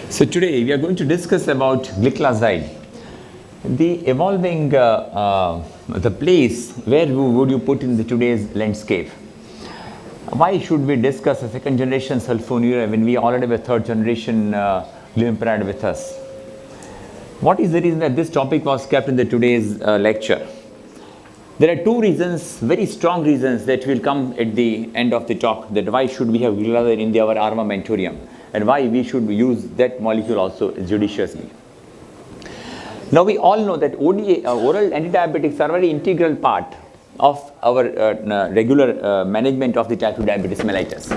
So today we are going to discuss about gliclazide, the evolving the place where would you put in the today's landscape. Why should we discuss a second generation sulfonylurea when we already have a third generation glimepiride with us? What is the reason that this topic was kept in the today's lecture? There are two reasons, very strong reasons, that will come at the end of the talk, that why should we have gliclazide in our armamentarium and why we should use that molecule also judiciously. Now we all know that oral antidiabetics are a very integral part of our regular management of the type 2 diabetes mellitus.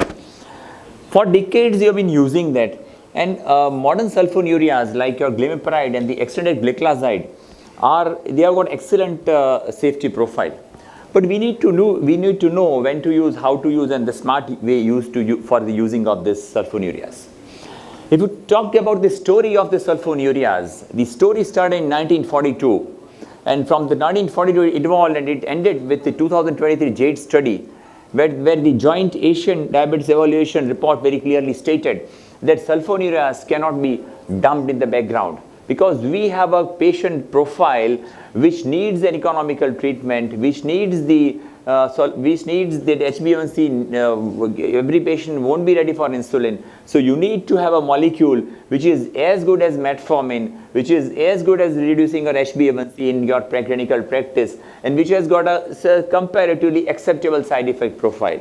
For decades we have been using that, and modern sulfonylureas like your glimepiride and the extended gliclazide they have got excellent safety profile. But we need to know when to use, how to use, and the smart way for the using of this sulfonylureas. If you talked about the story of the sulfonylureas, the story started in 1942, and from the 1942 it evolved and it ended with the 2023 JADE study, where the Joint Asian Diabetes Evaluation Report very clearly stated that sulfonylureas cannot be dumped in the background, because we have a patient profile which needs an economical treatment, which needs the HbA1c. Every patient won't be ready for insulin. So you need to have a molecule which is as good as metformin, which is as good as reducing your HbA1c in your clinical practice, and which has got a comparatively acceptable side effect profile.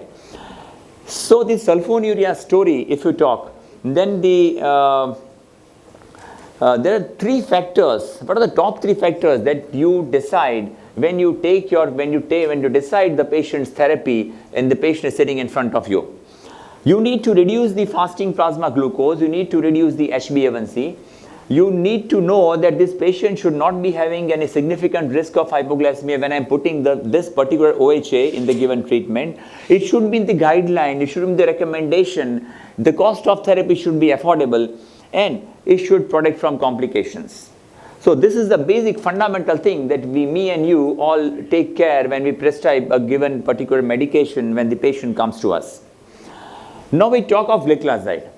So the sulfonylurea story, if you talk, then there are three factors. What are the top three factors that you decide when you decide the patient's therapy and the patient is sitting in front of you? You need to reduce the fasting plasma glucose. You need to reduce the HbA1c. You need to know that this patient should not be having any significant risk of hypoglycemia when I'm putting this particular OHA in the given treatment. It should be in the guideline. It should be in the recommendation. The cost of therapy should be affordable, and it should protect from complications. So this is the basic fundamental thing that me and you all take care when we prescribe a given particular medication when the patient comes to us. Now we talk of gliclazide.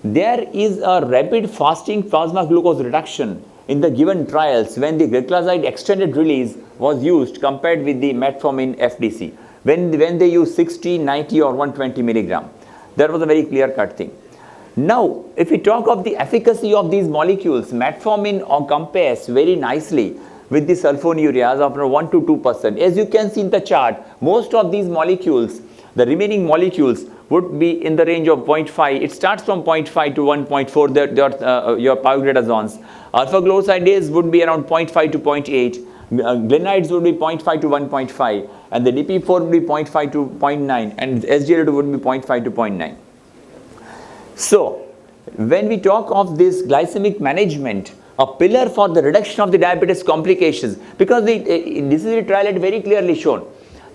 There is a rapid fasting plasma glucose reduction in the given trials when the gliclazide extended release was used compared with the metformin FDC. When they use 60, 90 or 120 milligram. That was a very clear-cut thing. Now, if we talk of the efficacy of these molecules, metformin compares very nicely with the sulfonylureas of around 1 to 2%. As you can see in the chart, most of these molecules, the remaining molecules, would be in the range of 0.5. It starts from 0.5 to 1.4, your pioglitazones. Alpha-glucosidase would be around 0.5 to 0.8. Glinides would be 0.5 to 1.5. And the DP4 would be 0.5 to 0.9. And SGLT2 would be 0.5 to 0.9. So, when we talk of this glycemic management, a pillar for the reduction of the diabetes complications, because this is a trial that very clearly shown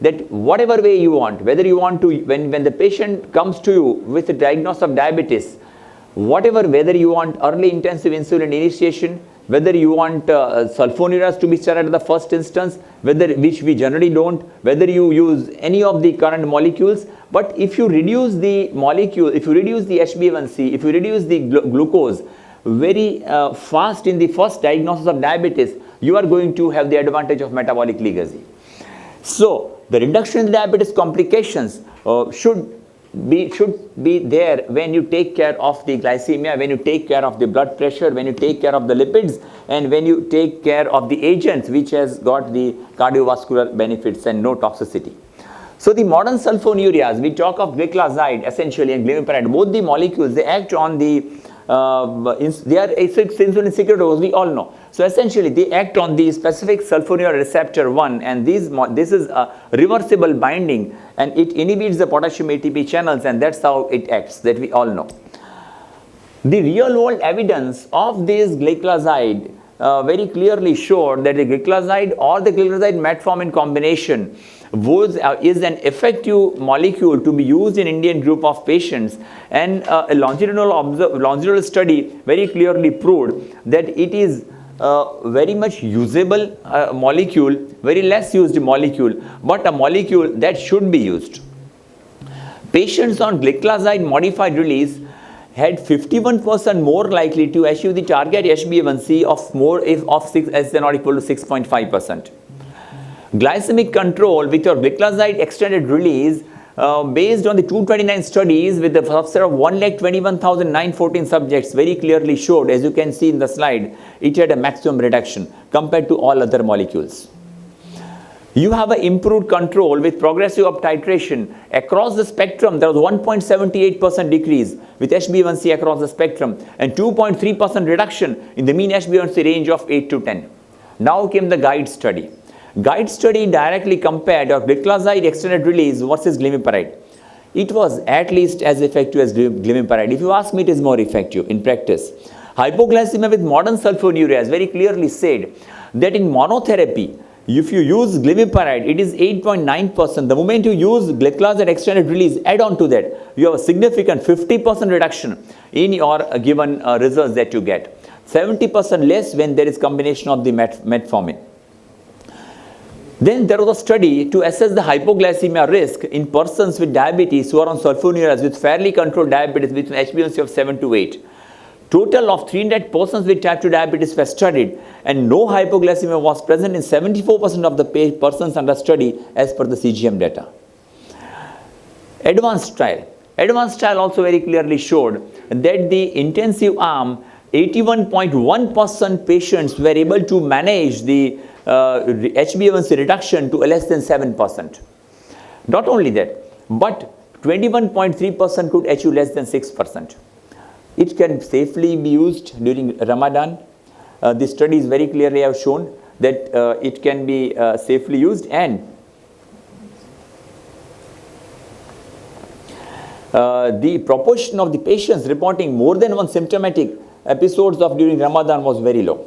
that whatever way you want, whether you want to, when the patient comes to you with a diagnosis of diabetes, whether you want early intensive insulin initiation, whether you want sulfonylureas to be started at the first instance, which we generally don't, whether you use any of the current molecules, but if you reduce the molecule, if you reduce the HbA1c, if you reduce the glucose very fast in the first diagnosis of diabetes, you are going to have the advantage of metabolic legacy. So the reduction in diabetes complications should be there when you take care of the glycemia, when you take care of the blood pressure, when you take care of the lipids, and when you take care of the agents which has got the cardiovascular benefits and no toxicity. So the modern sulfonylureas, we talk of gliclazide essentially and glimepiride, both the molecules, they act on the they are insulin secretors, we all know. So essentially they act on the specific sulfonylurea receptor 1, and this is a reversible binding, and it inhibits the potassium ATP channels, and that's how it acts, that we all know. The real world evidence of this gliclazide very clearly showed that the gliclazide or the gliclazide metformin combination is an effective molecule to be used in Indian group of patients, and a longitudinal study very clearly proved that it is very much usable molecule, very less used molecule, but a molecule that should be used. Patients on gliclazide modified release had 51% more likely to achieve the target HbA1c of more if of 6 less than or equal to 6.5%. Glycemic control with your gliclazide extended release based on the 229 studies with the subset of 1,21,914 subjects very clearly showed, as you can see in the slide, it had a maximum reduction compared to all other molecules. You have an improved control with progressive up titration across the spectrum. There was 1.78% decrease with HbA1c across the spectrum and 2.3% reduction in the mean HbA1c range of 8 to 10. Now came the GUIDE study. GUIDE study directly compared our gliclazide extended release versus glimepiride. It was at least as effective as glimepiride. If you ask me, it is more effective in practice. Hypoglycemia with modern sulfonylureas very clearly said that in monotherapy, if you use glimepiride, it is 8.9%. The moment you use gliclazide extended release, add on to that, you have a significant 50% reduction in your given results that you get. 70% less when there is combination of the metformin. Then there was a study to assess the hypoglycemia risk in persons with diabetes who are on sulfonylureas with fairly controlled diabetes with an HbA1c of 7 to 8. Total of 300 persons with type 2 diabetes were studied and no hypoglycemia was present in 74% of the persons under study as per the CGM data. Advanced trial. Advanced trial also very clearly showed that the intensive arm, 81.1% patients were able to manage the HbA1c reduction to less than 7%. Not only that, but 21.3% could achieve less than 6%. It can safely be used during Ramadan. The studies very clearly have shown that it can be safely used, and the proportion of the patients reporting more than one symptomatic episodes of during Ramadan was very low.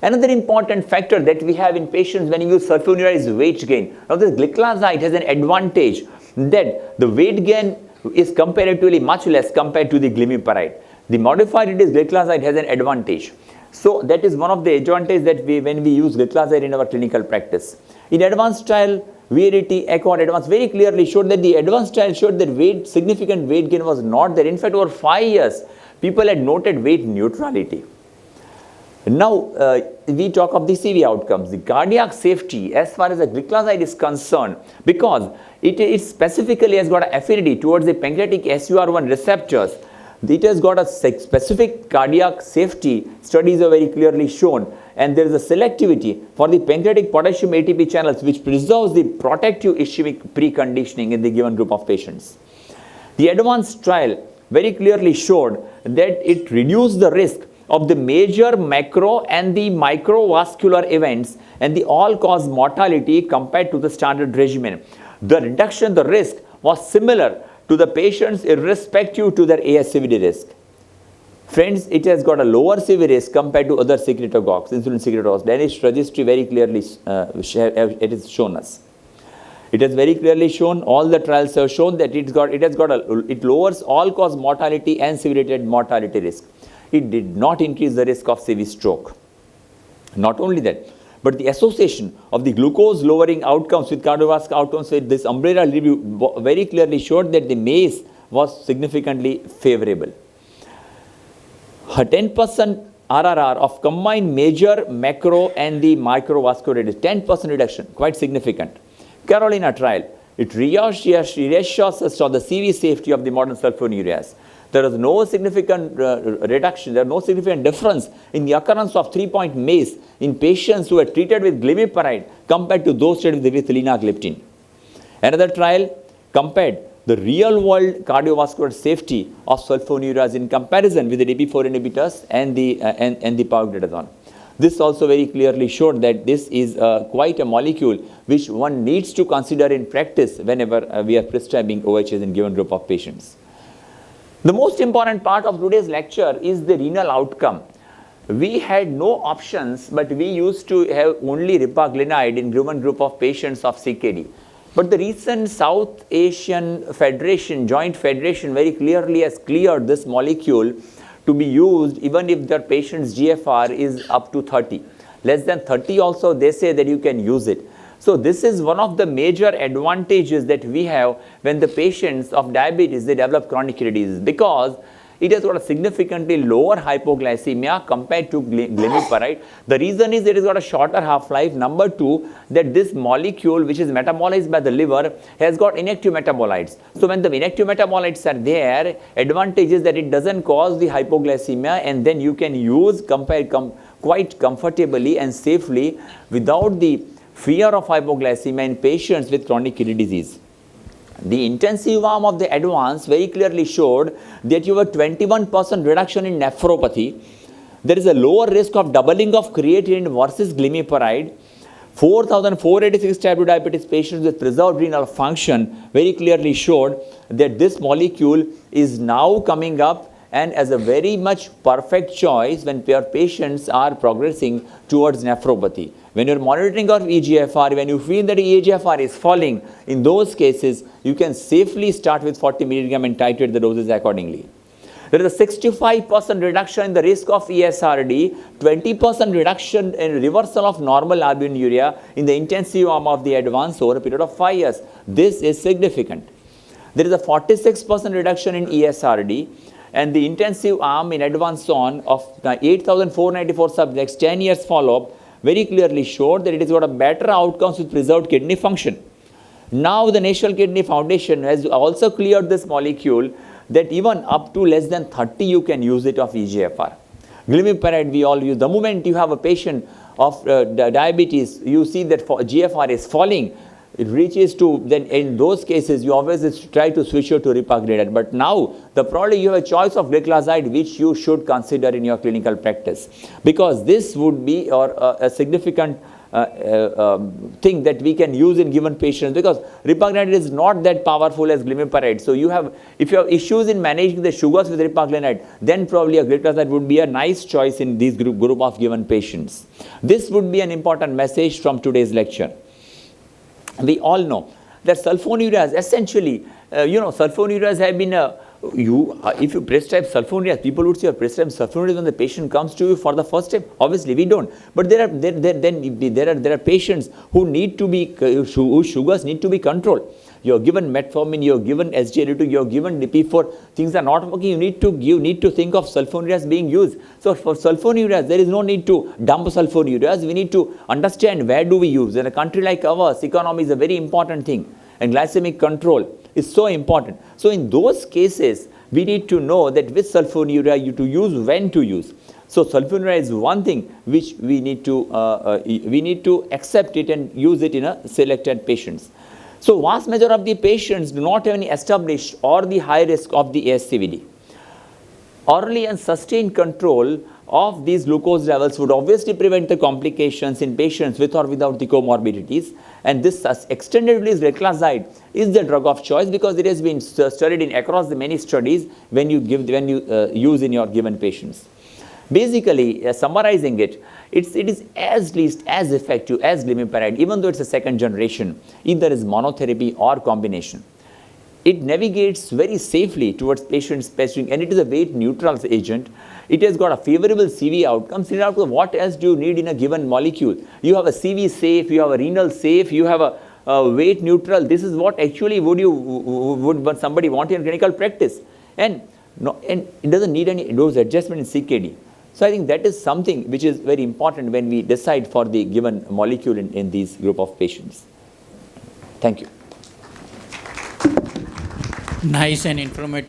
Another important factor that we have in patients when you use sulfonylurea is weight gain. Now this gliclazide has an advantage that the weight gain is comparatively much less compared to the glimepiride. The modified release gliclazide has an advantage. So that is one of the advantages that when we use gliclazide in our clinical practice. In advanced trial, VRT, ECHO advanced very clearly showed that the advanced trial showed that significant weight gain was not there. In fact, over 5 years, people had noted weight neutrality. Now, we talk of the CV outcomes, the cardiac safety as far as the gliclazide is concerned, because it specifically has got an affinity towards the pancreatic SUR1 receptors. It has got a specific cardiac safety, studies are very clearly shown, and there is a selectivity for the pancreatic potassium ATP channels which preserves the protective ischemic preconditioning in the given group of patients. The advanced trial very clearly showed that it reduced the risk of the major macro and the microvascular events and the all-cause mortality compared to the standard regimen. The reduction in the risk was similar to the patients irrespective to their ASCVD risk. Friends, it has got a lower CV risk compared to other secretagogues, insulin secretagogues. Danish registry very clearly it is shown us. It has very clearly shown, all the trials have shown that it lowers all-cause mortality and CV-related mortality risk. It did not increase the risk of CV stroke. Not only that, but the association of the glucose lowering outcomes with cardiovascular outcomes with this umbrella review very clearly showed that the MACE was significantly favorable. A 10% RRR of combined major macro and the microvascular is 10% reduction, quite significant. Carolina trial, it reassures us on the CV safety of the modern sulfonylureas. There is no significant reduction, there is no significant difference in the occurrence of 3-point MACE in patients who were treated with glimepiride compared to those treated with linagliptin. Another trial compared the real-world cardiovascular safety of sulfonylureas in comparison with the DP4 inhibitors and the pioglitazone. This also very clearly showed that this is quite a molecule which one needs to consider in practice whenever we are prescribing OHs in given group of patients. The most important part of today's lecture is the renal outcome. We had no options, but we used to have only ripaglinide in given group of patients of CKD. But the recent South Asian Federation, Joint Federation very clearly has cleared this molecule to be used even if their patient's GFR is up to 30. Less than 30 also they say that you can use it. So this is one of the major advantages that we have when the patients of diabetes, they develop chronic kidney disease, because it has got a significantly lower hypoglycemia compared to glimepiride. The reason is it has got a shorter half-life. Number two, that this molecule, which is metabolized by the liver, has got inactive metabolites. So when the inactive metabolites are there, advantage is that it doesn't cause the hypoglycemia, and then you can use quite comfortably and safely without the fear of hypoglycemia in patients with chronic kidney disease. The intensive arm of the ADVANCE very clearly showed that you have a 21% reduction in nephropathy. There is a lower risk of doubling of creatinine versus glimepiride. 4,486 type 2 diabetes patients with preserved renal function very clearly showed that this molecule is now coming up and as a very much perfect choice when your patients are progressing towards nephropathy. When you're monitoring your eGFR, when you feel that eGFR is falling, in those cases, you can safely start with 40 milligram and titrate the doses accordingly. There is a 65% reduction in the risk of ESRD, 20% reduction in reversal of normal albuminuria in the intensive arm of the ADVANCE over a period of 5 years. This is significant. There is a 46% reduction in ESRD, and the intensive arm in ADVANCE on of 8,494 subjects, 10 years follow-up, very clearly showed that it has got a better outcomes with preserved kidney function. Now the National Kidney Foundation has also cleared this molecule that even up to less than 30 you can use it of eGFR. Glimepiride we all use. The moment you have a patient of diabetes, you see that GFR is falling, it reaches to, then in those cases you always try to switch to ripaglinide. But now the probably you have a choice of Gliclazide which you should consider in your clinical practice, because this would be a significant thing that we can use in given patients, because ripaglinide is not that powerful as glimepiride. So you have, if you have issues in managing the sugars with ripaglinide, then probably a Gliclazide would be a nice choice in these group of given patients. This would be an important message from today's lecture. We all know that sulfonylureas, essentially, sulfonylureas have been if you prescribe sulfonylureas, people would say, prescribe sulfonylureas when the patient comes to you for the first time. Obviously, we don't. But there are patients who need to be, whose sugars need to be controlled. You're given metformin, you're given SGLT2, you're given DP4. Things are not working. You need to think of sulfonylureas being used. So for sulfonylureas, there is no need to dump sulfonylureas. We need to understand where do we use. In a country like ours, economy is a very important thing, and glycemic control is so important. So in those cases, we need to know that with sulfonylurea to use, when to use. So sulfonylurea is one thing which we need to accept it and use it in a selected patients. So vast majority of the patients do not have any established or the high risk of the ASCVD. Early and sustained control of these glucose levels would obviously prevent the complications in patients with or without the comorbidities. And this extended release Gliclazide is the drug of choice because it has been studied in across the many studies when you use in your given patients. Basically, summarizing it, it is as least as effective as glimepiride, even though it's a second generation, either as monotherapy or combination. It navigates very safely towards patient specific, and it is a weight neutral agent. It has got a favorable CV outcomes. What else do you need in a given molecule? You have a CV safe, you have a renal safe, you have a weight neutral. This is what actually would somebody want in clinical practice. And it doesn't need any dose adjustment in CKD. So I think that is something which is very important when we decide for the given molecule in these group of patients. Thank you. Nice and informative.